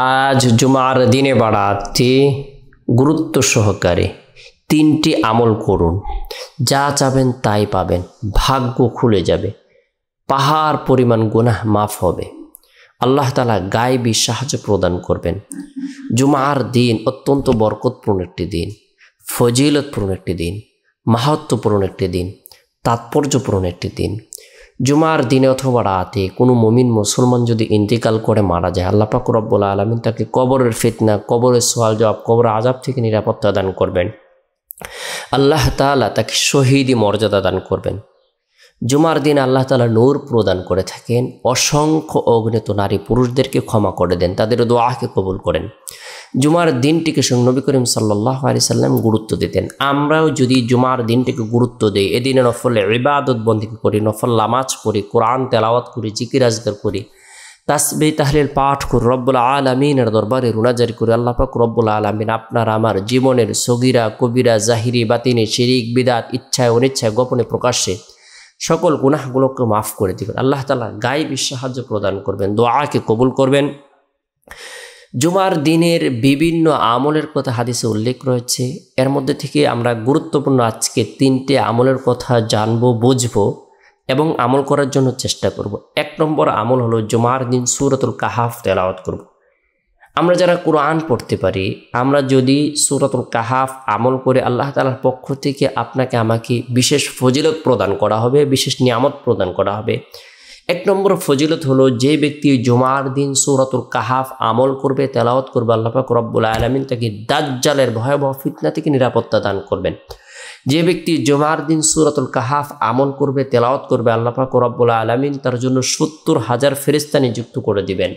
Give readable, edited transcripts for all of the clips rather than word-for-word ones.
আজ জুমার দিনে বাড়াতে গুরুত্ব সহকারে 3টি আমল করুন। যা চাবেন তাই পাবেন, ভাগ্য খুলে যাবে, পাহাড় পরিমাণ গুনাহ মাফ হবে, আল্লাহ তাআলা গায়েবী সাহায্য প্রদান করবেন। জুমার দিন অত্যন্ত বরকতপূর্ণ একটি দিন, ফজিলতপূর্ণ একটি দিন, মাহাত্ম্যপূর্ণ একটি দিন, তাৎপর্যপূর্ণ একটি দিন। জুমার দিনে অথবা রাতে কোনো মুমিন মুসলমান যদি ইন্তেকাল করে মারা যায়, আল্লাহ পাক রব্বুল আলামিন তাকে কবরের ফিতনা, কবরের সওয়াল জবাব, কবরের আযাব থেকে নিরাপত্তা দান করবেন। আল্লাহ তাআলা তাকে শহীদি মর্যাদা দান করবেন। জুমার দিন আল্লাহ তাআলা নূর প্রদান করে থাকেন, অসংখ্য অগণিত নারী পুরুষদেরকে ক্ষমা করে দেন, তাদের দোয়াকে কবুল করেন। জুমার দিনটিকে নবী করিম সাল্লাল্লাহু আলাইহি সাল্লাম গুরুত্ব দিতেন। আমরাও যদি জুমার দিনটিকে গুরুত্ব দিই, এদিনে নফল ইবাদত বন্দেগী করি, নফল নামাজ পড়ি, কোরআন তেলাওয়াত করি, জিকির আজকার করি, তাসবিহ তাহলিল পাঠ করি, রব্বুল আলামিনের দরবারে রুনাজারি করি, আল্লাহ পাক রব্বুল আলামিন আপনার আমার জীবনের সগীরা কবিরা জাহিরি বাতিনি শিরিক বিদআত ইচ্ছায় অনিচ্ছায় গোপনে প্রকাশ্যে সকল গুনাহগুলোকে মাফ করে দিবেন। আল্লাহ তাআলা গায়েবী সাহায্য প্রদান করবেন, দোয়াকে কবুল করবেন। জুমার দিনের বিভিন্ন আমলের কথা হাদিসে উল্লেখ রয়েছে। এর মধ্যে থেকে আমরা গুরুত্বপূর্ণ আজকে 3টে আমলের কথা জানবো, বুঝবো এবং আমল করার জন্য চেষ্টা করব। 1 নম্বর আমল হলো জুমার দিন সূরাতুল কাহাফ তেলাওয়াত করব। আমরা যারা কোরআন পড়তে পারি, আমরা যদি সূরাতুল কাহাফ আমল করে আল্লাহ তাআলার পক্ষ থেকে আপনাকে আমাকে বিশেষ ফজিলত প্রদান করা হবে, বিশেষ নিয়ামত প্রদান করা হবে। 1 নম্বর ফজিলত হলো, যে ব্যক্তি জুমার দিন সূরাতুল কাহাফ আমল করবে, তেলাওয়াত করবে, আল্লাহ পাক রব্বুল আলামিন তাকে দাজ্জালের ভয়াবহ ফিতনা থেকে নিরাপত্তা দান করবেন। যে ব্যক্তি জুমার দিন সূরাতুল কাহাফ আমল করবে, তেলাওয়াত করবে, আল্লাহ পাক রব্বুল আলামিন তার জন্য 70,000 ফেরেশতা নিযুক্ত করে দিবেন।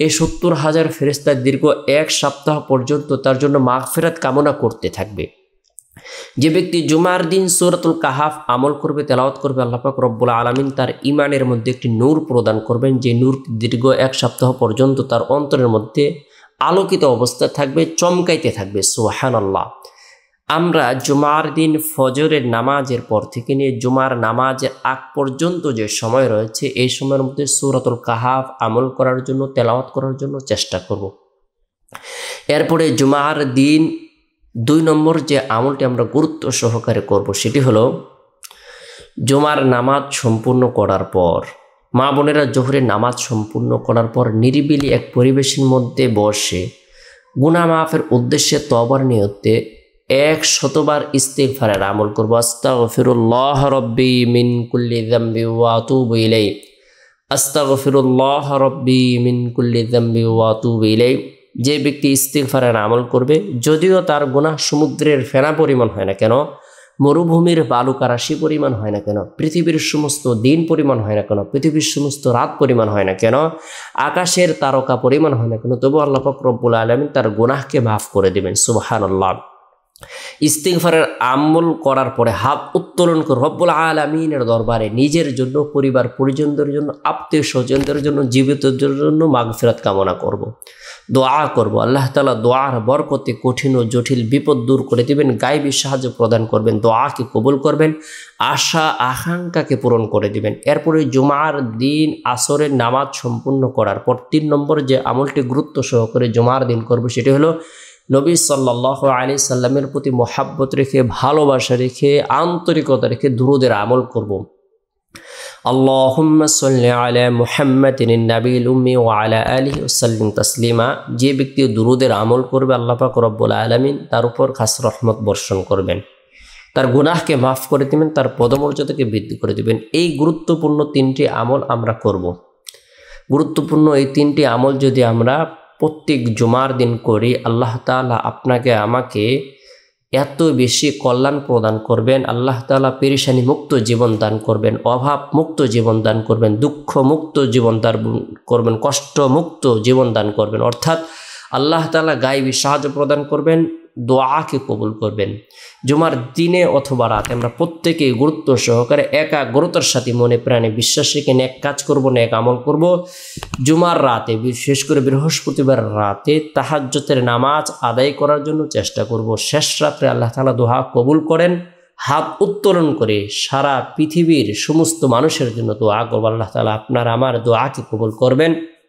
এই 70,000 ফেরেশতা দীর্ঘ 1 সপ্তাহ পর্যন্ত তার জন্য মাগফিরাত কামনা করতে থাকবে। যে ব্যক্তি জুমার দিন সূরাতুল কাহাফ আমল করবে, তেলাওয়াত করবে, আল্লাহ পাক রব্বুল আলামিন তার ঈমানের মধ্যে একটি নূর প্রদান করবেন, যে নূর দীর্ঘ 1 সপ্তাহ পর্যন্ত তার অন্তরের মধ্যে আলোকিত অবস্থায় থাকবে, চমকাইতে থাকবে। সুবহানাল্লাহ। আমরা জুমার দিন ফজরের নামাজের পর থেকে নিয়ে জুমার নামাজের আগ পর্যন্ত যে সময় রয়েছে, এই সময়ের মধ্যে সূরাতুল কাহাফ আমল করার জন্য, তেলাওয়াত করার জন্য চেষ্টা করব। এরপরে জুমার দিন 2 নম্বর যে আমলটি আমরা গুরুত্ব সহকারে করব, সেটি হলো জুমার নামাজ সম্পূর্ণ করার পর, মা বোনেরা জোহরের নামাজ সম্পূর্ণ করার পর নিরিবিলি এক পরিবেশের মধ্যে বসে গুনাহ মাফের উদ্দেশ্যে তওবার নিয়তে 100 বার ইস্তিগফারের আমল করব। আস্তাগফিরুল্লাহ রাব্বি মিন কুল্লি যামবি ওয়া আতুবু ইলাইহি, আস্তাগফিরুল্লাহ রাব্বি মিন কুল্লি যামবি ওয়া আতুবু ইলাইহি। যে ব্যক্তি ইস্তিগফারের আমল করবে, যদিও তার গুনাহ সমুদ্রের ফেনা পরিমাণ হয় না কেন, মরুভূমির বালুকা রাশি পরিমাণ হয় না কেন, পৃথিবীর সমস্ত দিন পরিমাণ হয় না কেন, পৃথিবীর সমস্ত রাত পরিমাণ হয় না কেন, আকাশের তারকা পরিমাণ হয় না কেন, তবু আল্লাহ পাক রব্বুল আলামিন তার গুনাহকে মাফ করে দিবেন। সুবহানাল্লাহ। ইস্তিগফারের আমল করার পরে হাত উত্তোলন করে রব্বুল আলামিনের দরবারে নিজের জন্য, পরিবার পরিজনদের জন্য, আত্মীয় স্বজনদের জন্য, জীবিতদের জন্য মাগফিরাত কামনা করব, দোয়া করব। আল্লাহ তাআলা দোয়ার বরকতে কঠিন ও জটিল বিপদ দূর করে দিবেন, গায়েবী সাহায্য প্রদান করবেন, দোয়াকে কবুল করবেন, আশা আকাঙ্ক্ষাকে পূরণ করে দিবেন। এরপরে জুমার দিন আসরের নামাজ সম্পূর্ণ করার পর 3 নম্বর যে আমলটি গুরুত্ব সহকারে জুমার দিন করব, সেটি হলো নবী সাল্লাল্লাহু আলাইহি সাল্লামের প্রতি মহাব্বত রেখে, ভালোবাসা রেখে, আন্তরিকতা রেখে দুরূদের আমল করব। আল্লাহুম্মা সাল্লি আলা মুহাম্মাদিন নাবিয়িল উম্মি ওয়া আলা আলিহি ওয়া সাল্লিম তাসলিমা। যে ব্যক্তি দুরূদের আমল করবে, আল্লাহ পাক রব্বুল আলামিন তার উপর খাস রহমত বর্ষণ করবেন, তার গুনাহকে মাফ করে দিবেন, তার পদমর্যাদাকে বৃদ্ধি করে দিবেন। এই গুরুত্বপূর্ণ 3টি আমল আমরা করব। গুরুত্বপূর্ণ এই 3টি আমল যদি আমরা প্রত্যেক জুমার দিন করি, আল্লাহ তাআলা আপনাকে আমাকে এত বেশি কল্যাণ প্রদান করবেন, আল্লাহ তাআলা পেরেশানি মুক্ত জীবন দান করবেন, অভাব মুক্ত জীবন দান করবেন, দুঃখ মুক্ত জীবন দান করবেন, কষ্ট মুক্ত জীবন দান করবেন। অর্থাৎ আল্লাহ তাআলা গায়েবী সাহায্য প্রদান করবেন, দোয়াকে কবুল করবেন। জুমার দিনে অথবা রাতে আমরা প্রত্যেকেই গুরুত্ব সহকারে একাগ্রতার সাথে মনে প্রাণে বিশ্বাস রেখে নেক কাজ করব, নেক আমল করব। জুমার রাতে, বিশেষ করে বৃহস্পতিবার রাতে তাহাজ্জুদের নামাজ আদায় করার জন্য চেষ্টা করব। শেষ রাত্রে আল্লাহ তাআলা দোয়া কবুল করেন, হাত উত্তোলন করে সারা পৃথিবীর সমস্ত মানুষের জন্য দোয়া করব। আল্লাহ তাআলা আপনার আমার দোয়াকে কবুল করবেন।